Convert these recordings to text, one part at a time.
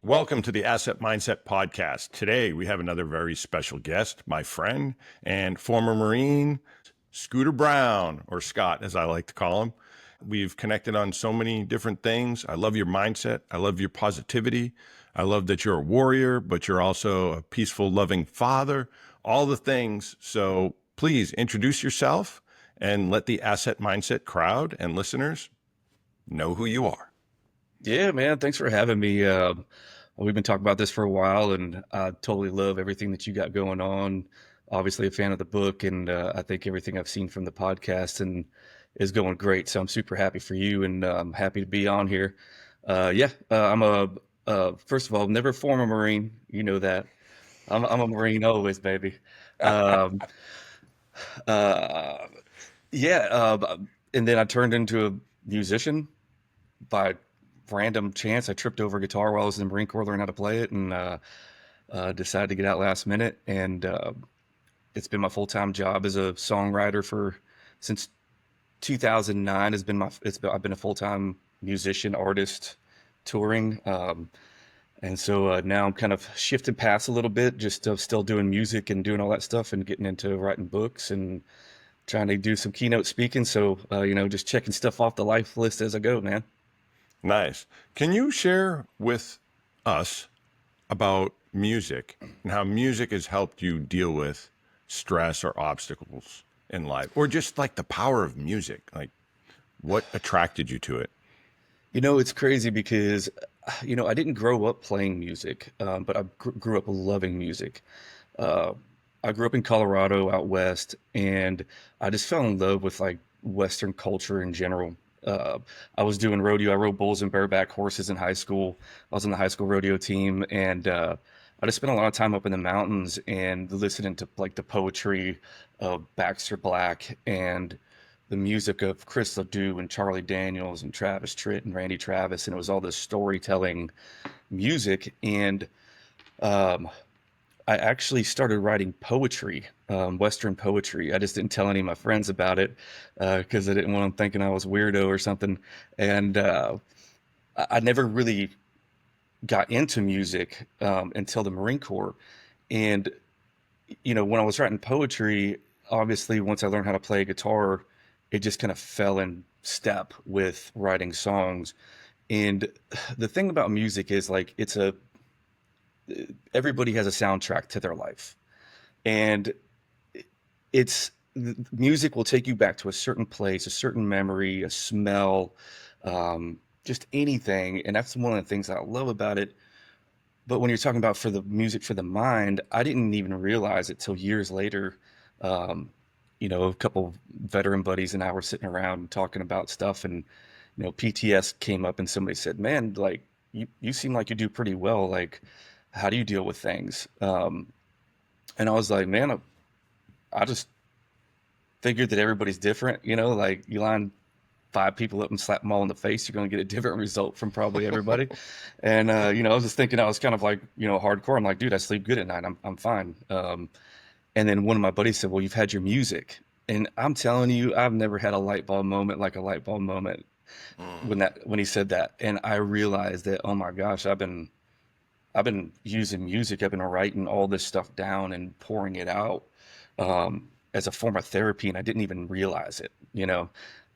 Welcome to the Asset Mindset Podcast. Today, we have another very special guest, my friend and former Marine, Scooter Brown, or Scott, as I like to call him. We've connected on so many different things. I love your mindset. I love your positivity. I love that you're a warrior, but you're also a peaceful, loving father, all the things. So please introduce yourself and let the Asset Mindset crowd and listeners know who you are. Yeah, man. Thanks for having me. We've been talking about this for a while, and I totally love everything that you got going on. Obviously, a fan of the book, and I think everything I've seen from the podcast and is going great. So I'm super happy for you, and I'm happy to be on here. I'm a first of all, never former Marine. You know that. I'm a Marine always, baby. Um, uh, yeah, and then I turned into a musician by random chance. I tripped over a guitar while I was in the Marine Corps learning how to play it, and decided to get out last minute. And it's been my full time job as a songwriter for since 2009. Has been I've been a full time musician, artist, touring. And so now I'm kind of shifting paths a little bit, just still doing music and doing all that stuff, and getting into writing books and trying to do some keynote speaking. So just checking stuff off the life list as I go, man. Nice. Can you share with us about music and how music has helped you deal with stress or obstacles in life, or just like the power of music? Like, what attracted you to it? It's crazy because, I didn't grow up playing music, but I grew up loving music. Uh, I grew up in Colorado out west, and I just fell in love with like Western culture in general. Uh, I was doing rodeo. I rode bulls and bareback horses in high school. I was on the high school rodeo team, and I just spent a lot of time up in the mountains and listening to like the poetry of Baxter Black and the music of Chris Ledoux and Charlie Daniels and Travis Tritt and Randy Travis, and it was all this storytelling music. And um, I actually started writing poetry, Western poetry. I just didn't tell any of my friends about it because I didn't want them thinking I was weirdo or something. And I never really got into music until the Marine Corps. And when I was writing poetry, obviously once I learned how to play a guitar, it just kind of fell in step with writing songs. And the thing about music is like everybody has a soundtrack to their life. And it's music will take you back to a certain place, a certain memory, a smell, just anything. And that's one of the things that I love about it. But when you're talking about for the music for the mind, I didn't even realize it till years later. Um, a couple veteran buddies and I were sitting around talking about stuff, and PTS came up, and somebody said, "Man, like you seem like you do pretty well. Like, how do you deal with things?" And I was like, "Man, I just figured that everybody's different. Like you line five people up and slap them all in the face, you're going to get a different result from probably everybody." And I was just thinking I was kind of like hardcore. I'm like, dude, I sleep good at night. I'm fine. And then one of my buddies said, "Well, you've had your music," and I'm telling you, I've never had a light bulb moment like a light bulb moment Mm. when he said that, and I realized that, oh my gosh, I've been using music. I've been writing all this stuff down and pouring it out as a form of therapy, and I didn't even realize it.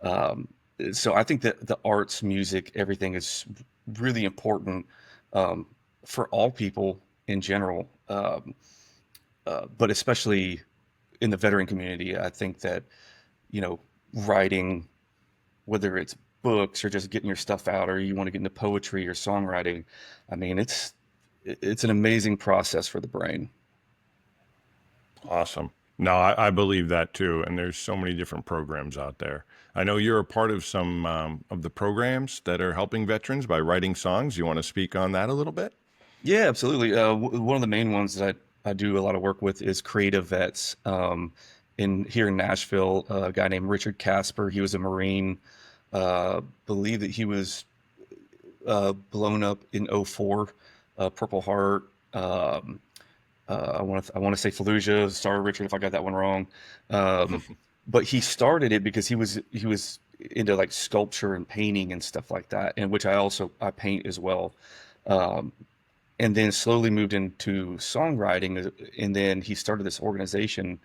Um, so I think that the arts, music, everything is really important um, for all people in general, but especially in the veteran community. I think that you know, writing, whether it's books or just getting your stuff out, or you want to get into poetry or songwriting, I mean, it's an amazing process for the brain. Awesome. No, I believe that too. And there's so many different programs out there. I know you're a part of some of the programs that are helping veterans by writing songs. You want to speak on that a little bit? Yeah, absolutely. One of the main ones that I do a lot of work with is Creative Vets. In here in Nashville, a guy named Richard Casper. He was a Marine. Believe that he was blown up in '04. Purple Heart. I want to say Fallujah. Sorry, Richard, if I got that one wrong. Um, but he started it because he was into like sculpture and painting and stuff like that, and which I paint as well. Um, and then slowly moved into songwriting. And then he started this organization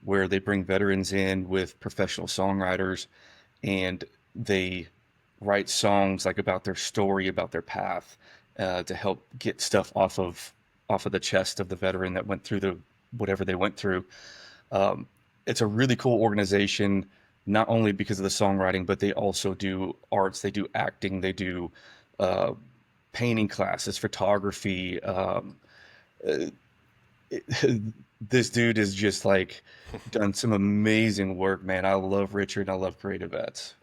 where they bring veterans in with professional songwriters, and they write songs like about their story, about their path, to help get stuff off of the chest of the veteran that went through the whatever they went through. Um, it's a really cool organization, not only because of the songwriting, but they also do arts, they do acting, they do uh, painting classes, photography. Uh, this dude is just like done some amazing work, man. I love Richard. I love Creative Vets.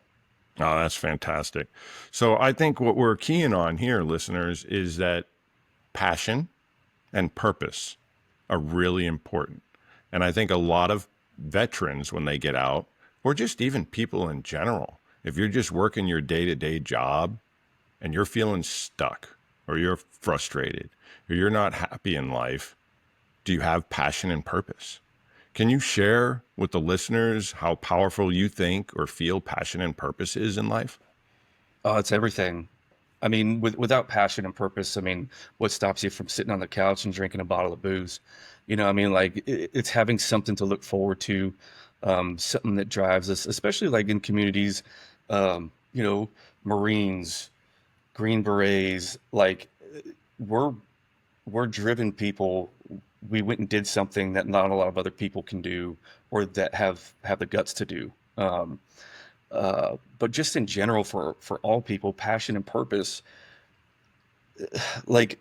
Oh, that's fantastic. So I think what we're keying on here, listeners, is that passion and purpose are really important. And I think a lot of veterans, when they get out, or just even people in general, if you're just working your day to day job and you're feeling stuck or you're frustrated or you're not happy in life, do you have passion and purpose? Can you share with the listeners how powerful you think or feel passion and purpose is in life? Oh, it's everything. I mean, without passion and purpose, I mean, what stops you from sitting on the couch and drinking a bottle of booze? I mean, like it's having something to look forward to, something that drives us, especially like in communities, um, you know, Marines, Green Berets, like we're we're driven people. We went and did something that not a lot of other people can do, or that have the guts to do. But just in general, for all people, passion and purpose, like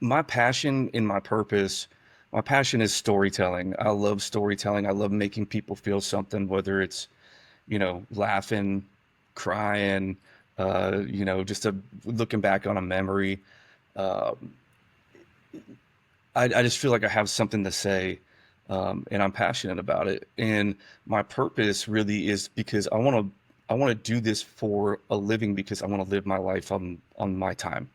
my passion and my purpose, my passion is storytelling. I love storytelling. I love making people feel something, whether it's, laughing, crying, just looking back on a memory. Um, I just feel like I have something to say, and I'm passionate about it. And my purpose really is because I want to do this for a living, because I want to live my life on my time.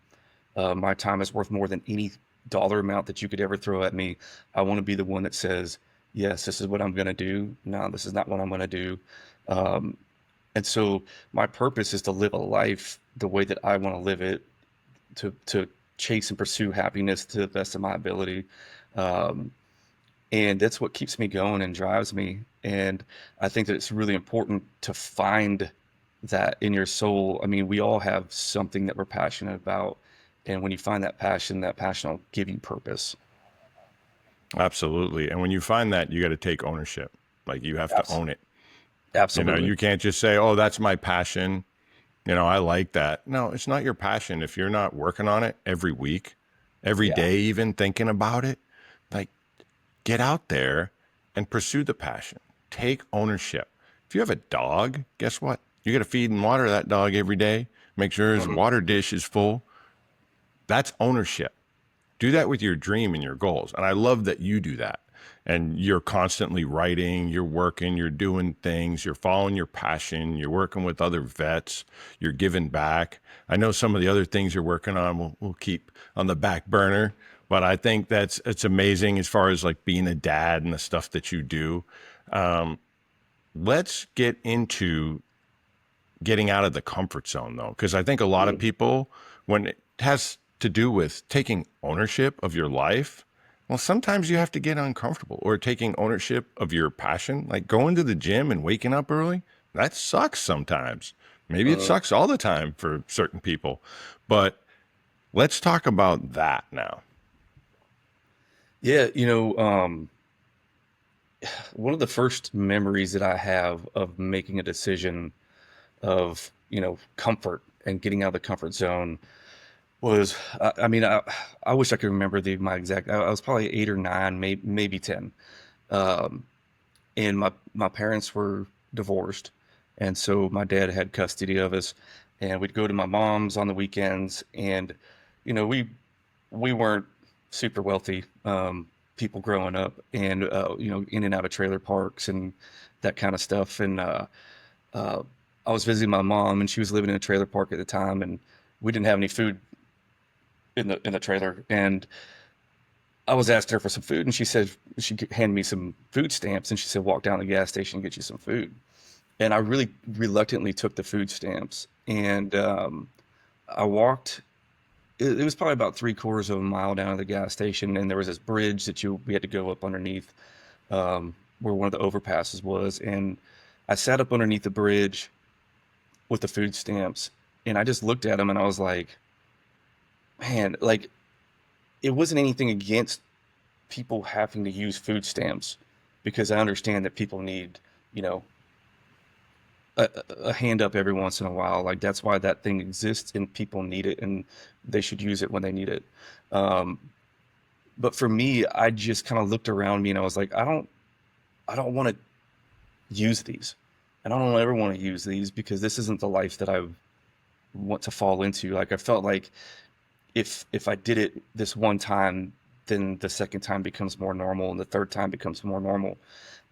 My time is worth more than any dollar amount that you could ever throw at me. I want to be the one that says, yes, this is what I'm going to do. No, this is not what I'm going to do. Um, and so my purpose is to live a life the way that I want to live it, to chase and pursue happiness to the best of my ability. Um, and that's what keeps me going and drives me. And I think that it's really important to find that in your soul. I mean, we all have something that we're passionate about. And when you find that passion will give you purpose. Absolutely. And when you find that, you got to take ownership. Like you have to Abs- own it. Absolutely. You can't just say, oh, that's my passion. I like that. No, it's not your passion. If you're not working on it every week, every Yeah. day, even thinking about it, like get out there and pursue the passion. Take ownership. If you have a dog, guess what? You got to feed and water that dog every day. Make sure his Mhm. water dish is full. That's ownership. Do that with your dream and your goals. And I love that you do that. And you're constantly writing, you're working, you're doing things, you're following your passion, you're working with other vets, you're giving back. I know some of the other things you're working on we'll keep on the back burner, but I think it's amazing as far as like being a dad and the stuff that you do. Um, let's get into getting out of the comfort zone though, because I think a lot of Mhm. people, when it has to do with taking ownership of your life, well, sometimes you have to get uncomfortable, or taking ownership of your passion, like going to the gym and waking up early. That sucks sometimes. Maybe it Uh, sucks all the time for certain people, but let's talk about that now. yeah. One of the first memories that I have of making a decision of, comfort and getting out of the comfort zone was, I mean, I wish I could remember my exact, I was probably 8 or 9, maybe 10. Um, and my parents were divorced. And so my dad had custody of us, and we'd go to my mom's on the weekends. And, we weren't super wealthy, people growing up, and, in and out of trailer parks and that kind of stuff. And, uh, I was visiting my mom, and she was living in a trailer park at the time, and we didn't have any food in the trailer. And I was asking her for some food, and she said she handed me some food stamps, and she said, "Walk down to the gas station and get you some food." And I really reluctantly took the food stamps, and I walked. it was probably about three-quarters of a mile down to the gas station, and there was this bridge that you we had to go up underneath, where one of the overpasses was. And I sat up underneath the bridge with the food stamps, and I just looked at them and I was like, man, like it wasn't anything against people having to use food stamps, because I understand that people need, you know, a hand up every once in a while. Like that's why that thing exists, and people need it, and they should use it when they need it. Um, but for me, I just kind of looked around me and I was like, I don't want to use these. And I don't ever want to use these, because this isn't the life that I want to fall into. Like I felt like if I did it this one time, then the second time becomes more normal and the third time becomes more normal.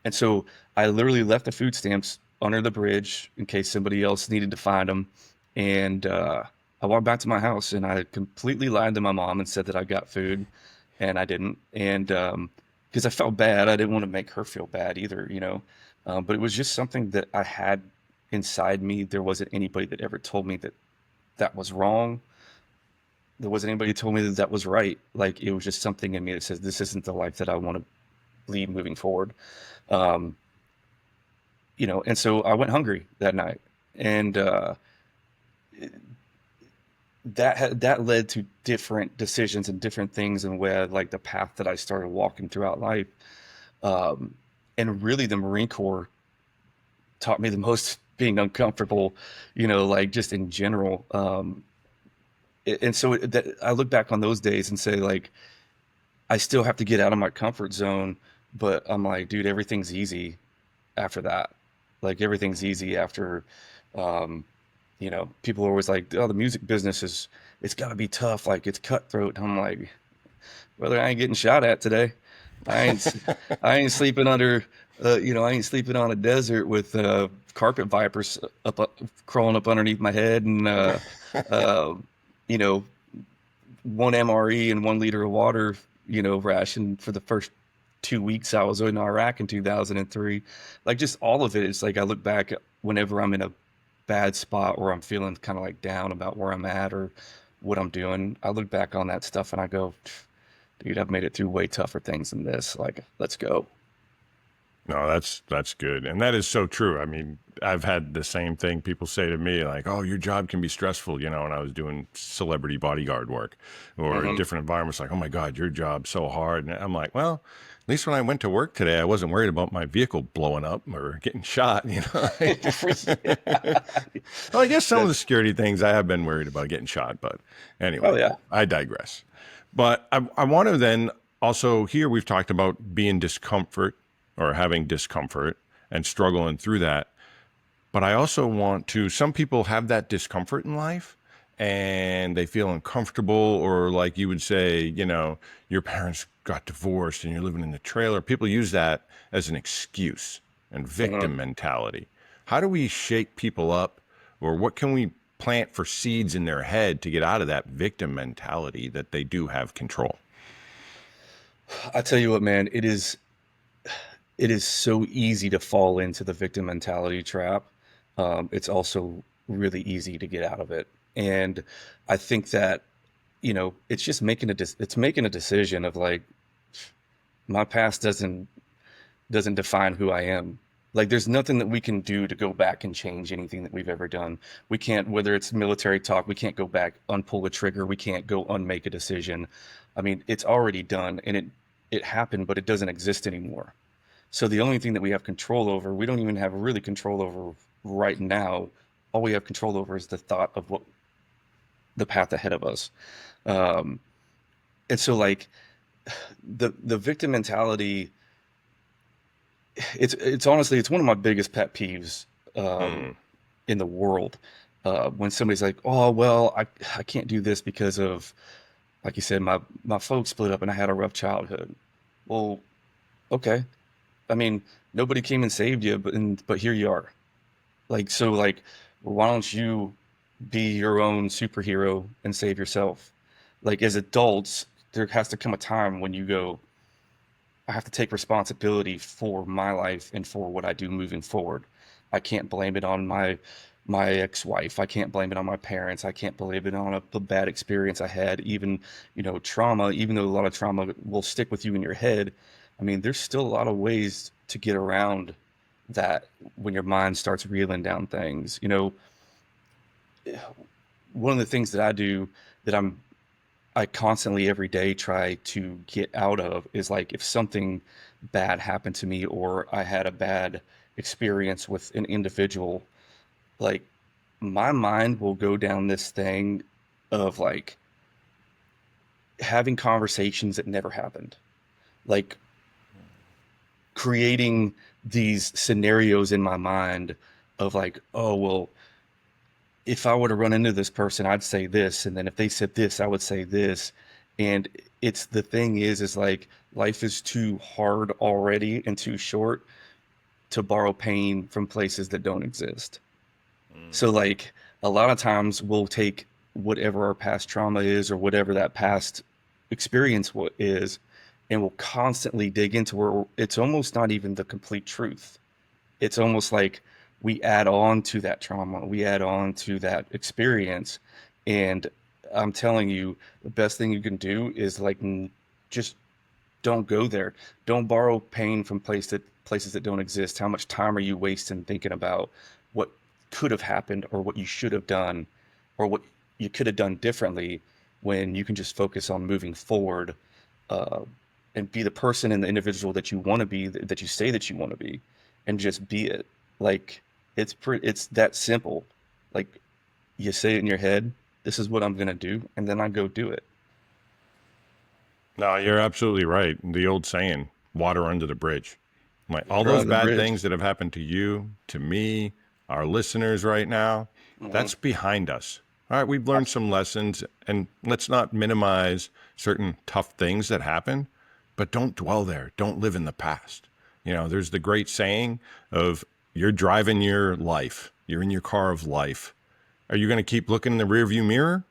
And so I literally left the food stamps under the bridge in case somebody else needed to find them. And I walked back to my house and I completely lied to my mom and said that I got food, and I didn't. And because I felt bad, I didn't want to make her feel bad either, you know. But it was just something that I had inside me. There wasn't anybody that ever told me that that was wrong. There wasn't anybody who told me that that was right. Like it was just something in me that says this isn't the life that I want to lead moving forward. Um, you know, and so I went hungry that night, and that led to different decisions and different things, and where like the path that I started walking throughout life. Um, and really, the Marine Corps taught me the most, being uncomfortable, you know, like just in general. And so that I look back on those days and say like I still have to get out of my comfort zone, but I'm like, dude, everything's easy after that. Like everything's easy after, um, you know, people are always like, oh, the music business is, it's got to be tough. Like it's cutthroat. And I'm like, brother, I ain't getting shot at today. I ain't, I ain't sleeping under, you know, I ain't sleeping on a desert with carpet vipers crawling up underneath my head, and, uh, you know, one MRE and 1 liter of water, you know, ration for the first 2 weeks I was in Iraq in 2003. Like just all of it. It's like I look back whenever I'm in a bad spot or I'm feeling kind of like down about where I'm at or what I'm doing. I look back on that stuff and I go, dude, I've made it through way tougher things than this. Like, let's go. No, that's good. And that is so true. I mean, I've had the same thing people say to me like, "Oh, your job can be stressful," you know, when I was doing celebrity bodyguard work or Hmm. different environments like, "Oh my God, your job's so hard." And I'm like, "Well, at least when I went to work today, I wasn't worried about my vehicle blowing up or getting shot, you know." Well, I guess some of the That's, security things I have been worried about getting shot, but oh anyway, yeah. I digress. But I want to then also here we've talked about being discomfort or having discomfort and struggling through that. But I also want to, some people have that discomfort in life and they feel uncomfortable, or like you would say, you know, your parents got divorced and you're living in the trailer. People use that as an excuse and Mhm. victim mentality. How do we shake people up, or what can we plant for seeds in their head to get out of that victim mentality that they do have control? I tell you what, man, it is so easy to fall into the victim mentality trap. It's also really easy to get out of it. And I think that, you know, it's just making it's making a decision of like, my past doesn't define who I am. Like there's nothing that we can do to go back and change anything that we've ever done. We can't, whether it's military talk, we can't go back, unpull a trigger, we can't go unmake a decision. I mean, it's already done, and it happened, but it doesn't exist anymore. So the only thing that we have control over, we don't even have really control over right now. All we have control over is the thought of what the path ahead of us. Um, and so like the victim mentality, it's honestly, it's one of my biggest pet peeves um, Mm. in the world. When somebody's like, "Oh well, I can't do this because of," like you said, my folks split up and I had a rough childhood. Well, okay. I mean, nobody came and saved you, but here you are. Like so, like why don't you be your own superhero and save yourself? Like as adults, there has to come a time when you go, I have to take responsibility for my life and for what I do moving forward. I can't blame it on my my ex-wife. I can't blame it on my parents. I can't blame it on a bad experience I had. Even, trauma, even though a lot of trauma will stick with you in your head, I mean, there's still a lot of ways to get around that when your mind starts reeling down things. One of the things that I do that I constantly every day try to get out of is like if something bad happened to me or I had a bad experience with an individual, like my mind will go down this thing of like having conversations that never happened, like creating these scenarios in my mind of like, oh, well, if I were to run into this person, I'd say this. And then if they said this, I would say this. And it's the thing is like life is too hard already and too short to borrow pain from places that don't exist. So like a lot of times we'll take whatever our past trauma is or whatever that past experience is, and we'll constantly dig into where it's almost not even the complete truth. It's almost like we add on to that trauma, we add on to that experience. And I'm telling you, the best thing you can do is like just don't go there. Don't borrow pain from places that don't exist. How much time are you wasting thinking about what could have happened or what you should have done or what you could have done differently when you can just focus on moving forward, uh, and be the person and the individual that you want to be, that you say that you want to be, and just be it. Like it's that simple. Like you say it in your head, this is what I'm gonna do, and then I go do it. No, you're absolutely right. The old saying, water under the bridge. Like all Water those under the bad bridge. things that have happened to you, to me, our listeners right now, Mhm. that's behind us. All right, we've learned some lessons, and let's not minimize certain tough things that happen, but don't dwell there. Don't live in the past. There's the great saying of you're driving your life, you're in your car of life. Are you going to keep looking in the rearview mirror?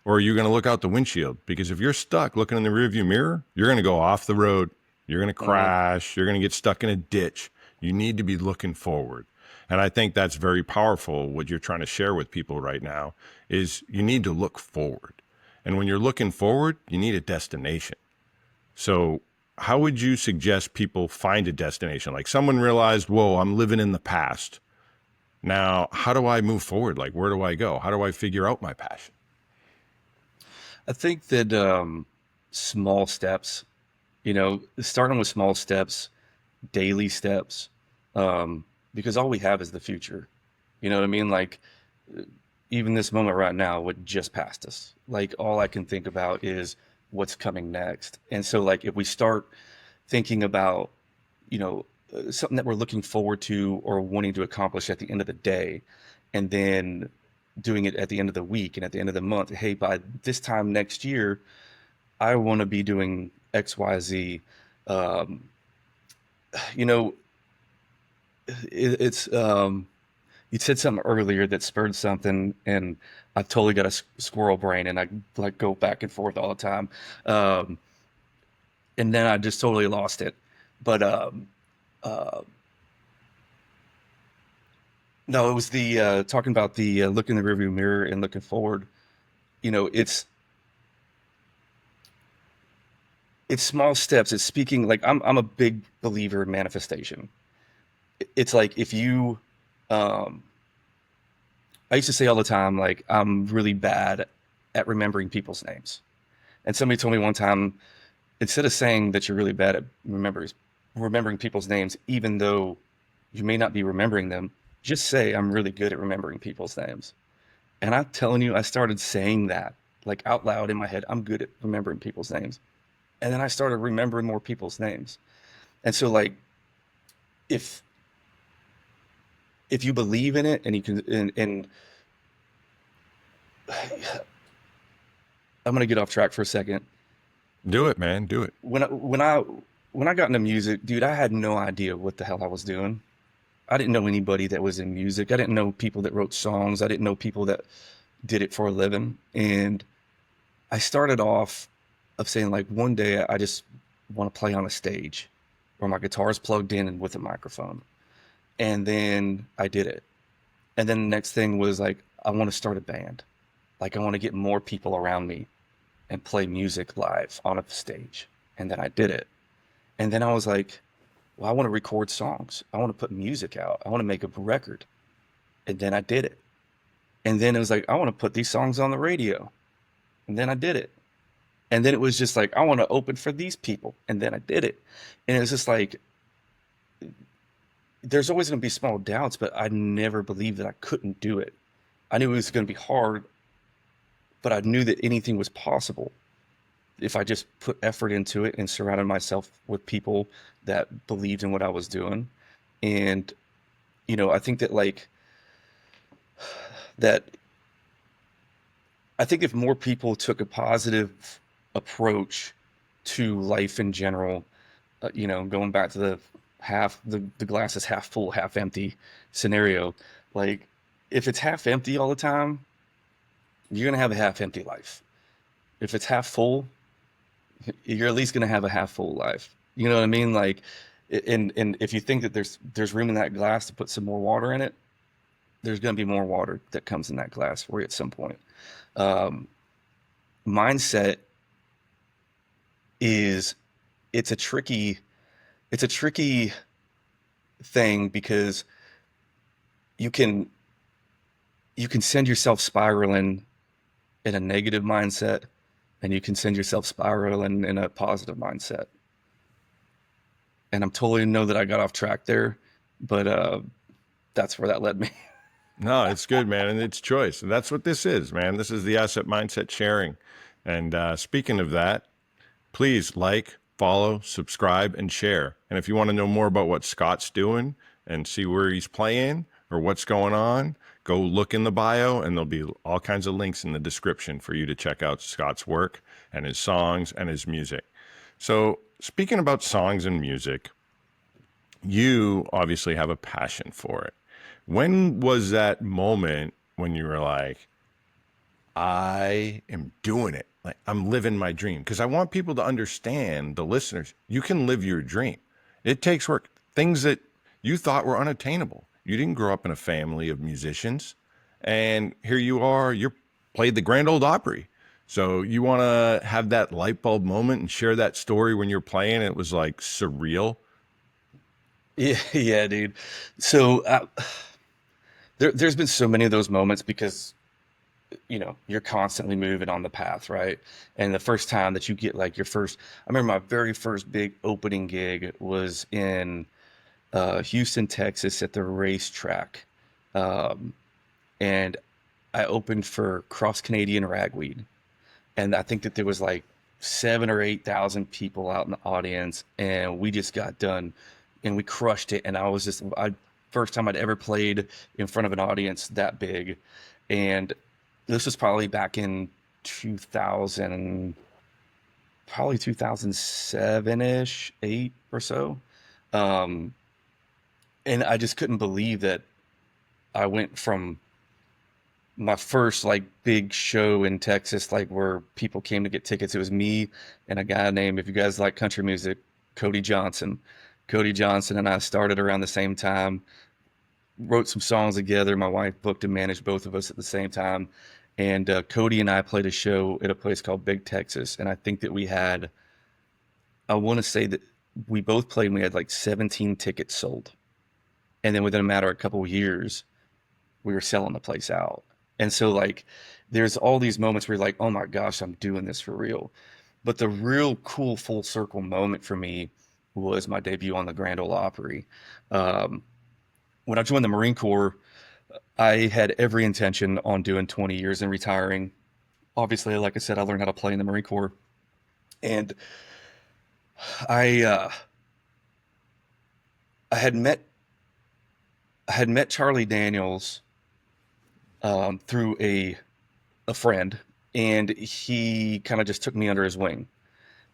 Or are you going to look out the windshield? Because if you're stuck looking in the rearview mirror, you're going to go off the road. You're going to Mhm. crash. You're going to get stuck in a ditch. You need to be looking forward. And I think that's very powerful. What you're trying to share with people right now is you need to look forward. And when you're looking forward, you need a destination. So, how would you suggest people find a destination? Like someone realized, whoa, I'm living in the past. Now, how do I move forward? Like, where do I go? How do I figure out my passion? I think that small steps, starting with small steps, daily steps, um, because all we have is the future. You know what I mean? Like even this moment right now, what just passed us, like all I can think about is what's coming next. And so, like, if we start thinking about, something that we're looking forward to or wanting to accomplish at the end of the day, and then doing it at the end of the week and at the end of the month, hey, by this time next year, I want to be doing XYZ. Um, you know, it's you said something earlier that spurred something, and I've totally got a squirrel brain, and I like go back and forth all the time, um, and then I just totally lost it. But uh, no, it was the talking about the look in the rearview mirror and looking forward. You know, it's small steps. It's speaking like I'm a big believer in manifestation. It's like if you um, I used to say all the time, like, I'm really bad at remembering people's names. And somebody told me one time, instead of saying that you're really bad at remembering people's names, even though you may not be remembering them, just say, I'm really good at remembering people's names. And I'm telling you, I started saying that like out loud in my head, I'm good at remembering people's names. And then I started remembering more people's names. And so like if if you believe in it and you can and I'm gonna get off track for a second. Do it, man. Do it. When I got into music, dude, I had no idea what the hell I was doing. I didn't know anybody that was in music. I didn't know people that wrote songs. I didn't know people that did it for a living. And I started off of saying like one day I just want to play on a stage where my guitar is plugged in and with a microphone. And then I did it. And then the next thing was like, I want to start a band. Like, I want to get more people around me and play music live on a stage. And then I did it. And then I was like, well, I want to record songs. I want to put music out. I want to make a record. And then I did it. And then it was like, I want to put these songs on the radio. And then I did it. And then it was just like, I want to open for these people. And then I did it. And it was just like, there's always going to be small doubts, but I never believed that I couldn't do it. I knew it was going to be hard, but I knew that anything was possible if I just put effort into it and surrounded myself with people that believed in what I was doing. And, I think that that I think if more people took a positive approach to life in general, going back to the glass is half full, half empty scenario, like if it's half empty all the time, you're going to have a half empty life. If it's half full, you're at least going to have a half full life. You know what I mean? Like, and if you think that there's room in that glass to put some more water in it, there's going to be more water that comes in that glass for you at some point. Um, Mindset is it's a tricky it's a tricky thing because you can you can send yourself spiraling in a negative mindset, and you can send yourself spiraling in a positive mindset. And I'm totally know that I got off track there, but that's where that led me. No, it's good, man. And it's choice. And that's what this is, man. This is the asset mindset sharing. And speaking of that, please like, follow, subscribe, and share. And if you want to know more about what Scott's doing and see where he's playing or what's going on, go look in the bio, and there'll be all kinds of links in the description for you to check out Scott's work and his songs and his music. So, speaking about songs and music, you obviously have a passion for it. When was that moment when you were like, I am doing it? Like, I'm living my dream. Because I want people to understand, the listeners, you can live your dream. It takes work. Things that you thought were unattainable. You didn't grow up in a family of musicians. And here you are, you're played the Grand Old Opry. So you want to have that light bulb moment and share that story when you're playing. It was like surreal. Yeah, yeah, dude. So there's been so many of those moments because you're constantly moving on the path, right? And the first time that you get like your first, I remember my very first big opening gig was in Houston, Texas at the racetrack. Um, and I opened for Cross Canadian Ragweed. And I think that there was like 7 or 8 thousand people out in the audience, and we just got done and we crushed it. And I first time I'd ever played in front of an audience that big. And this was probably back in 2000, probably 2007-ish, 8 or so. Um, and I just couldn't believe that I went from my first like big show in Texas, like where people came to get tickets. It was me and a guy named, if you guys like country music, Cody Johnson. Cody Johnson and I started around the same time, wrote some songs together. My wife booked and managed both of us at the same time. And Cody and I played a show at a place called Big Texas. And I think that I want to say that we both played and we had like 17 tickets sold. And then within a matter of a couple of years, we were selling the place out. And so like there's all these moments where you're like, oh my gosh, I'm doing this for real. But the real cool full circle moment for me was my debut on the Grand Ole Opry. Um, when I joined the Marine Corps, I had every intention on doing 20 years and retiring. Obviously, like I said, I learned how to play in the Marine Corps, and I uh, I had met Charlie Daniels through a friend, and he kind of just took me under his wing.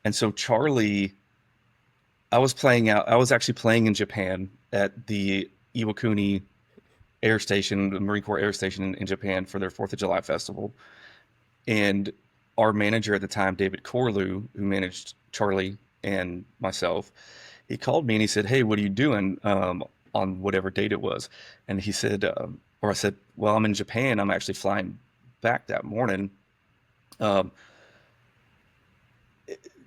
And so Charlie, I was actually playing in Japan at the Iwakuni Air Station, the Marine Corps Air Station in Japan for their Fourth of July festival. And our manager at the time, David Corlew, who managed Charlie and myself, he called me and he said, "Hey, what are you doing on whatever date it was?" And he said, Or I said, well, I'm in Japan. I'm actually flying back that morning. Um,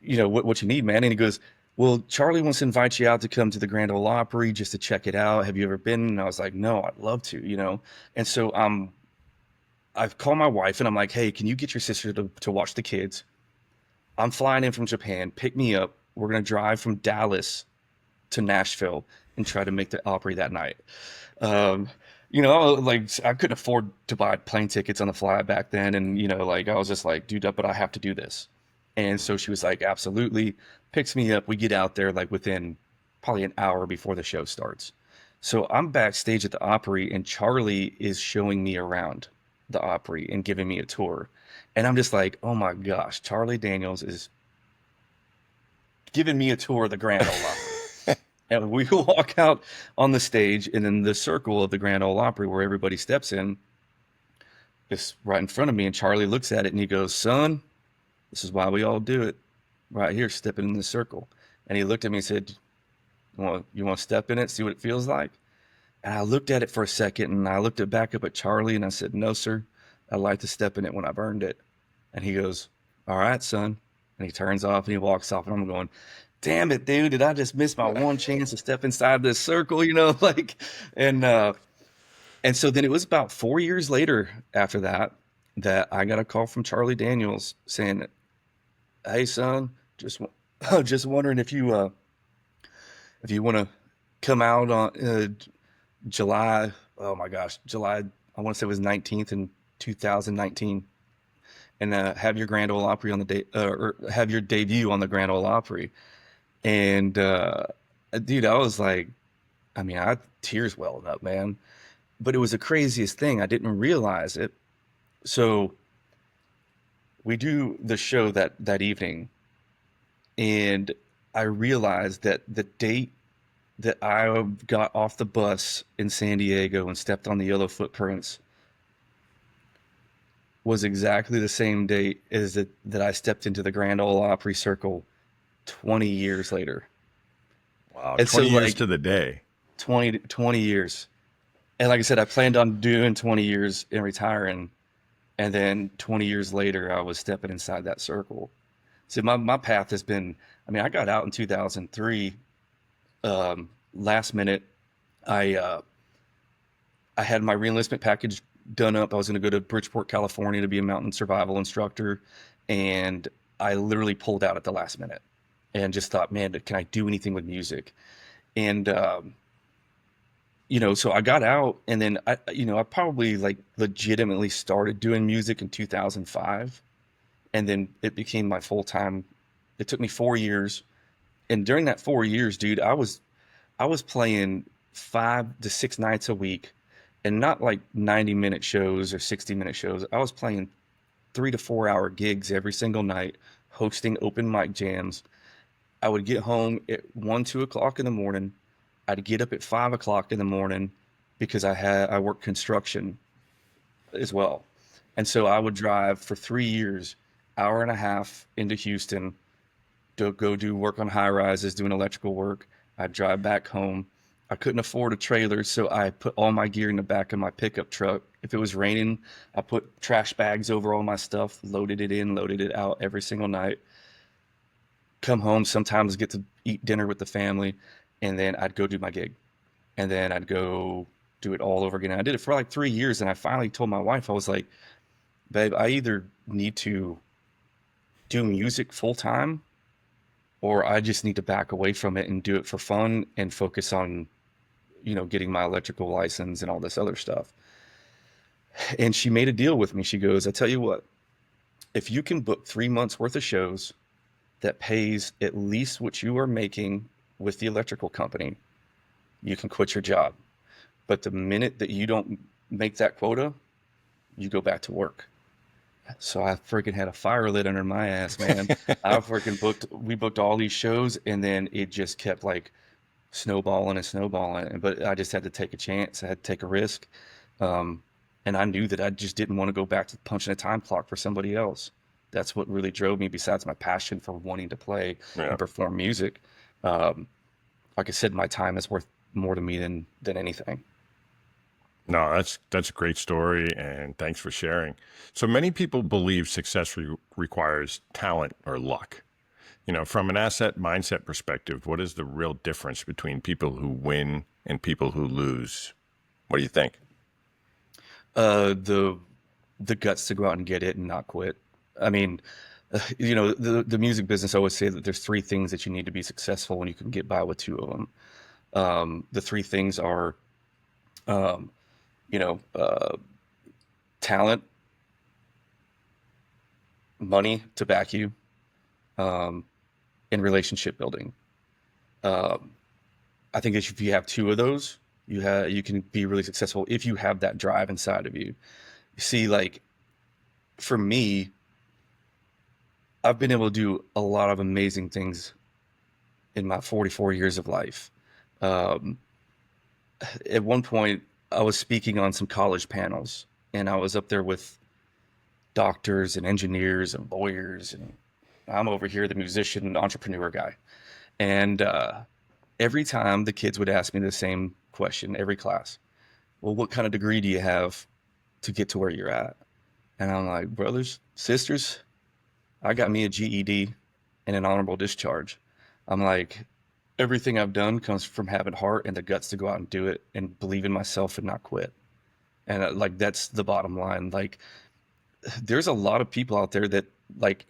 what you need, man? And he goes, well, Charlie wants to invite you out to come to the Grand Ole Opry just to check it out. Have you ever been? And I was like, no, I'd love to. And so I've called my wife and I'm like, hey, can you get your sister to watch the kids? I'm flying in from Japan. Pick me up. We're going to drive from Dallas to Nashville and try to make the Opry that night. Um, like I couldn't afford to buy plane tickets on the fly back then. And, like I was just like, dude, but I have to do this. And so she was like, absolutely. Picks me up. We get out there like within probably an hour before the show starts. So I'm backstage at the Opry and Charlie is showing me around the Opry and giving me a tour. And I'm just like, oh my gosh, Charlie Daniels is giving me a tour of the Grand Ole Opry. And we walk out on the stage, and in the circle of the Grand Ole Opry where everybody steps in, is right in front of me. And Charlie looks at it and he goes, son, this is why we all do it. Right here, stepping in the circle. And he looked at me and said, you want to step in it, see what it feels like? And I looked at it for a second, and I looked it back up at Charlie, and I said, no, sir, I'd like to step in it when I've earned it. And he goes, all right, son. And he turns off and he walks off, and I'm going, damn it, dude, did I just miss my one chance to step inside this circle, like, and so then it was about 4 years later after that I got a call from Charlie Daniels saying, hey, son, just wondering if you want to come out on July, oh my gosh, July, I want to say it was 19th in 2019, and have your Grand Ole Opry on the day, or have your debut on the Grand Ole Opry. And dude, I was like, I mean, tears welled up, man. But it was the craziest thing. I didn't realize it. So we do the show that evening, and I realized that the date that I got off the bus in San Diego and stepped on the yellow footprints was exactly the same date as that I stepped into the Grand Ole Opry circle 20 years later. Wow, And so 20 years like to the day. 20 years. And like I said, I planned on doing 20 years and retiring. And then 20 years later, I was stepping inside that circle. So my path has been, I mean, I got out in 2003. Last minute, I I had my reenlistment package done up. I was going to go to Bridgeport, California to be a mountain survival instructor. And I literally pulled out at the last minute and just thought, man, can I do anything with music? And, so I got out, and then I probably like legitimately started doing music in 2005. And then it became my full time. It took me 4 years. And during that 4 years, dude, I was playing 5 to 6 nights a week, and not like 90-minute shows or 60-minute shows. I was playing 3 to 4 hour gigs every single night, hosting open mic jams. I would get home at 1, 2 o'clock in the morning. I'd get up at 5 o'clock in the morning because I worked construction as well. And so I would drive for 3 years, hour and a half into Houston to go do work on high rises, doing electrical work. I'd drive back home. I couldn't afford a trailer, so I put all my gear in the back of my pickup truck. If it was raining, I put trash bags over all my stuff, loaded it in, loaded it out every single night. Come home, sometimes get to eat dinner with the family, and then I'd go do my gig. And then I'd go do it all over again. I did it for like 3 years, and I finally told my wife, I was like, babe, I either need to do music full time, or I just need to back away from it and do it for fun and focus on, getting my electrical license and all this other stuff. And she made a deal with me. She goes, I tell you what, if you can book 3 months worth of shows that pays at least what you are making with the electrical company, you can quit your job. But the minute that you don't make that quota, you go back to work. So I freaking had a fire lit under my ass, man. We booked all these shows, and then it just kept like snowballing and snowballing. But I just had to take a chance. I had to take a risk. Um, and I knew that I just didn't want to go back to punching a time clock for somebody else. That's what really drove me, besides my passion for wanting to play Yeah. and perform music. Um, like I said, my time is worth more to me than anything. No, that's a great story, and thanks for sharing. So many people believe success requires talent or luck. From an asset mindset perspective, what is the real difference between people who win and people who lose? What do you think? The guts to go out and get it and not quit. I mean, the music business, I always say that there's three things that you need to be successful, and you can get by with two of them. The three things are, um, you know, uh, talent, money to back you, um, and relationship building. Um, I think if you have two of those, you can be really successful if you have that drive inside of you. You see, like for me, I've been able to do a lot of amazing things in my 44 years of life. Um, at one point, I was speaking on some college panels, and I was up there with doctors and engineers and lawyers, and I'm over here, the musician and entrepreneur guy. And every time the kids would ask me the same question, every class, well, what kind of degree do you have to get to where you're at? And I'm like, brothers, sisters, I got me a GED and an honorable discharge. I'm like, everything I've done comes from having heart and the guts to go out and do it and believe in myself and not quit. And like, that's the bottom line. Like, there's a lot of people out there that, like,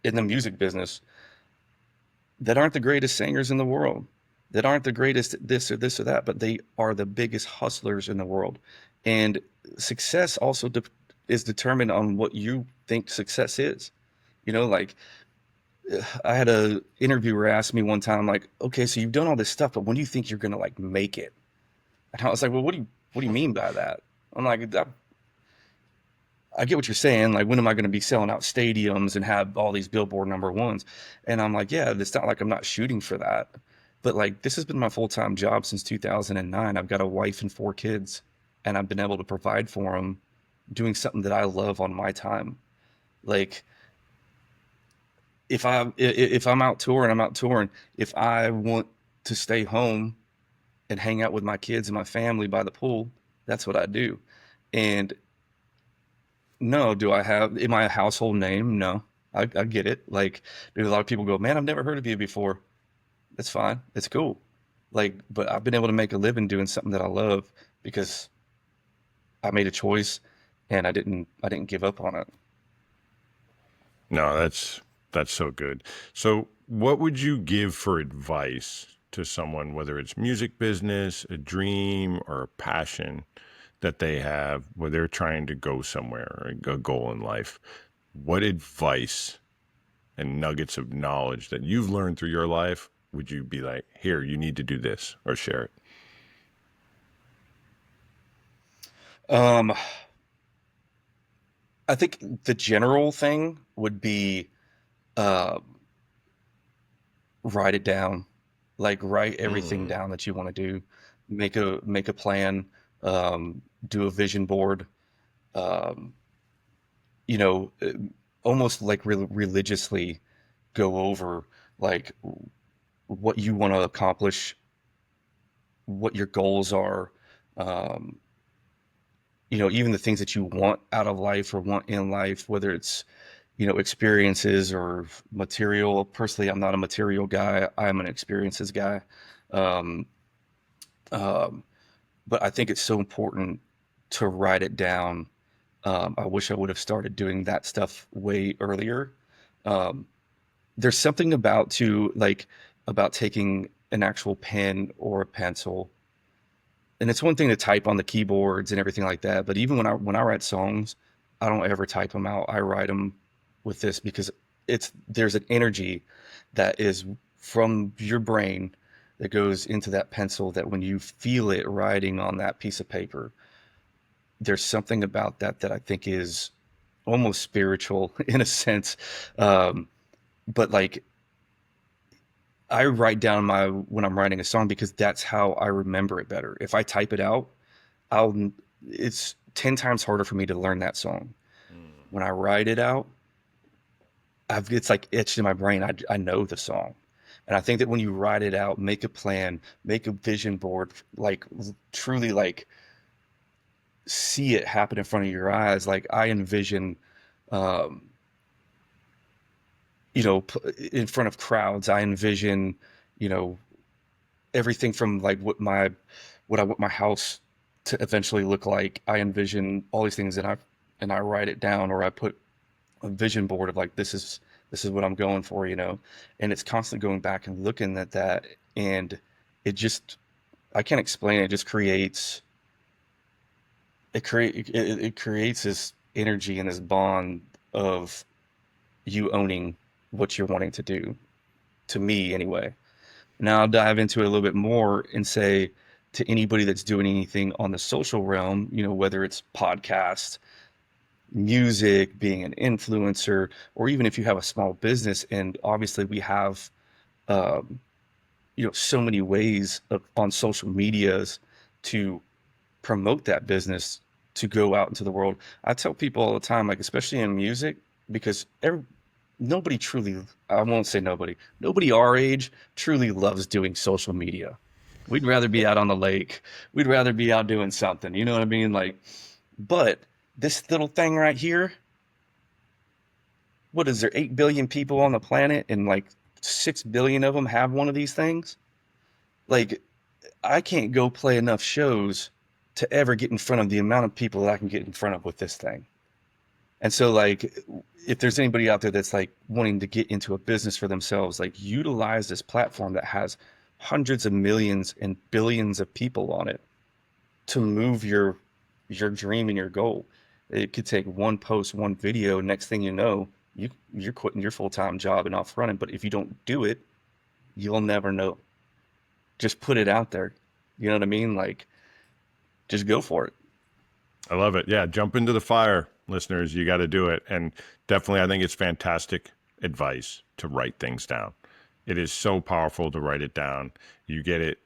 in the music business, that aren't the greatest singers in the world, that aren't the greatest this or that, but they are the biggest hustlers in the world. And success also is determined on what you think success is. Like I had a interviewer ask me one time, like, okay, so you've done all this stuff, but when do you think you're gonna like make it? And I was like, well, what do you mean by that? I'm like, I get what you're saying. Like, when am I going to be selling out stadiums and have all these Billboard number ones? And I'm like, yeah, it's not like I'm not shooting for that. But like, this has been my full time job since 2009. I've got a wife and four kids, and I've been able to provide for them doing something that I love on my time. Like, if I'm out touring, I'm out touring. If I want to stay home and hang out with my kids and my family by the pool, that's what I do. And no, am I a household name? No, I get it. Like, there's a lot of people go, man, I've never heard of you before. That's fine. It's cool. Like, but I've been able to make a living doing something that I love because I made a choice and I didn't give up on it. No, that's so good. So, what would you give for advice to someone, whether it's music business, a dream, or a passion that they have, where they're trying to go somewhere, or a goal in life? What advice and nuggets of knowledge that you've learned through your life would you be like, here, you need to do this, or share it? Um, I think the general thing would be uh, write it down. Like, write everything Mm. down that you want to do. Make a plan. Do a vision board. Um, you know, uh, Almost like religiously go over like what you want to accomplish, what your goals are, um, even the things that you want out of life or want in life, whether it's, experiences or material. Personally, I'm not a material guy. I'm an experiences guy. Um, um, but I think it's so important to write it down. I wish I would have started doing that stuff way earlier. Um, there's something about taking an actual pen or a pencil, and it's one thing to type on the keyboards and everything like that, but even when I write songs, I don't ever type them out. I write them with this because there's an energy that is from your brain that goes into that pencil, that when you feel it writing on that piece of paper, there's something about that I think is almost spiritual in a sense. But like, I write down my when I'm writing a song because that's how I remember it better. If I type it out, I'll it's 10 times harder for me to learn that song. Mm. When I write it out, it's like etched in my brain. I know the song. And I think that when you write it out, make a plan, make a vision board, like truly like see it happen in front of your eyes. Like I envision, um, in front of crowds, I envision, you know, everything from like what I want my house to eventually look like. I envision all these things and I write it down, or I put a vision board of like this is what I'm going for, and it's constantly going back and looking at that, and it just I can't explain it. It just it creates this energy and this bond of you owning what you're wanting to do, to me anyway. Now I'll dive into it a little bit more and say to anybody that's doing anything on the social realm, whether it's podcast, music, being an influencer, or even if you have a small business, and obviously we have, um, so many ways on social medias to promote that business to go out into the world. I tell people all the time, like especially in music, because nobody truly, I won't say nobody our age truly loves doing social media. We'd rather be out on the lake. We'd rather be out doing something. You know what I mean? Like, but this little thing right here, what is there, 8 billion people on the planet, and like 6 billion of them have one of these things? Like, I can't go play enough shows to ever get in front of the amount of people that I can get in front of with this thing. And so, like, if there's anybody out there that's like wanting to get into a business for themselves, like, utilize this platform that has hundreds of millions and billions of people on it to move your dream and your goal. It could take one post, one video. Next thing you know, you're quitting your full-time job and off running. But if you don't do it, you'll never know. Just put it out there. You know what I mean? Like, just go for it. I love it. Yeah, jump into the fire, listeners. You got to do it. And definitely, I think it's fantastic advice to write things down. It is so powerful to write it down. You get it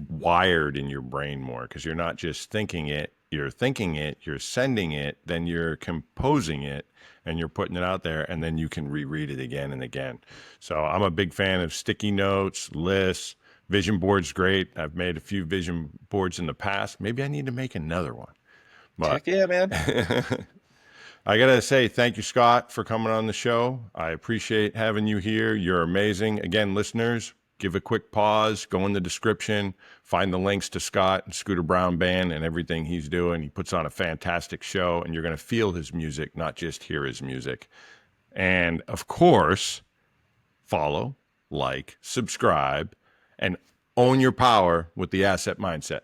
wired in your brain more because you're not just thinking it, you're thinking it, you're sending it, then you're composing it, and you're putting it out there, and then you can reread it again and again. So I'm a big fan of sticky notes, lists. Vision boards great. I've made a few vision boards in the past. Maybe I need to make another one. But Heck yeah, man. I got to say, thank you, Scott, for coming on the show. I appreciate having you here. You're amazing. Again, listeners, give a quick pause, go in the description, find the links to Scott and Scooter Brown Band and everything he's doing. He puts on a fantastic show, and you're going to feel his music, not just hear his music. And of course, follow, like, subscribe, and own your power with the asset mindset.